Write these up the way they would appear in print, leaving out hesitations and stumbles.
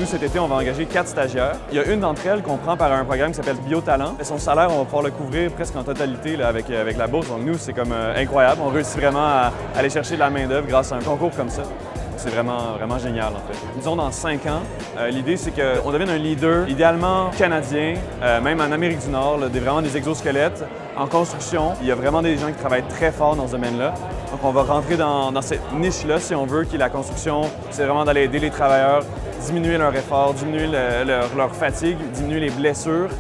Nous, cet été, on va engager 4 stagiaires. Il y a une d'entre elles qu'on prend par un programme qui s'appelle Biotalent. Son salaire, on va pouvoir le couvrir presque en totalité là, avec la bourse. Donc nous, c'est comme incroyable. On réussit vraiment à aller chercher de la main-d'œuvre grâce à un concours comme ça. C'est vraiment génial, en fait. Disons, dans 5 ans, l'idée, c'est qu'on devienne un leader, idéalement canadien, même en Amérique du Nord, là, vraiment des exosquelettes. En construction, il y a vraiment des gens qui travaillent très fort dans ce domaine-là. Donc, on va rentrer dans cette niche-là, si on veut, qui est la construction. C'est vraiment d'aller aider les travailleurs, diminuer leur effort, diminuer leur fatigue, diminuer les blessures.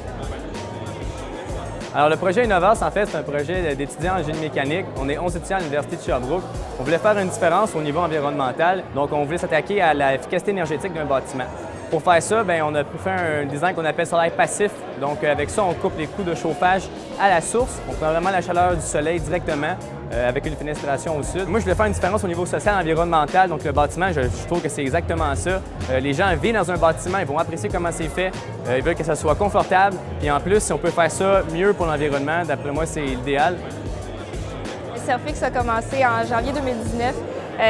Alors, le projet Innovas, en fait, c'est un projet d'étudiants en génie mécanique. On est 11 étudiants à l'Université de Sherbrooke. On voulait faire une différence au niveau environnemental, donc on voulait s'attaquer à l'efficacité énergétique d'un bâtiment. Pour faire ça, on a fait un design qu'on appelle solaire passif. Donc, avec ça, on coupe les coûts de chauffage à la source. On prend vraiment la chaleur du soleil directement avec une fenestration au sud. Moi, je voulais faire une différence au niveau social et environnemental. Donc, le bâtiment, je trouve que c'est exactement ça. Les gens vivent dans un bâtiment, ils vont apprécier comment c'est fait. Ils veulent que ça soit confortable. Puis en plus, si on peut faire ça mieux pour l'environnement, d'après moi, c'est l'idéal. Serfix a commencé en janvier 2019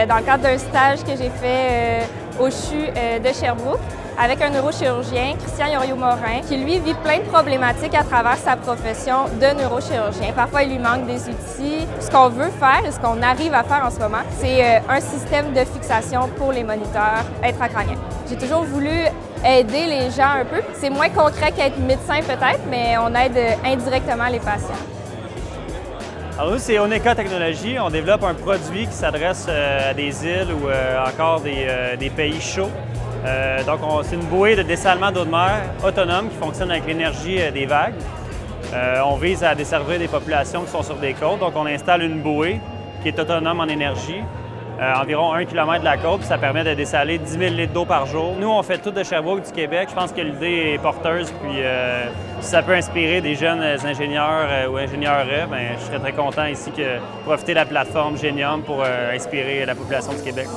dans le cadre d'un stage que j'ai fait au CHU de Sherbrooke avec un neurochirurgien, Christian Yorio-Morin, qui lui vit plein de problématiques à travers sa profession de neurochirurgien. Parfois, il lui manque des outils. Ce qu'on veut faire et ce qu'on arrive à faire en ce moment, c'est un système de fixation pour les moniteurs intracrâniens. J'ai toujours voulu aider les gens un peu. C'est moins concret qu'être médecin peut-être, mais on aide indirectement les patients. Alors nous, c'est Oneka Technologies. On développe un produit qui s'adresse à des îles ou encore des pays chauds. Donc, c'est une bouée de dessalement d'eau de mer autonome qui fonctionne avec l'énergie des vagues. On vise à desservir des populations qui sont sur des côtes. Donc, on installe une bouée qui est autonome en énergie, environ 1 km de la côte, puis ça permet de dessaler 10 000 litres d'eau par jour. Nous, on fait tout de Sherbrooke, du Québec. Je pense que l'idée est porteuse, puis si ça peut inspirer des jeunes ingénieurs ou ingénieures, je serais très content ici de profiter de la plateforme Genium pour inspirer la population du Québec.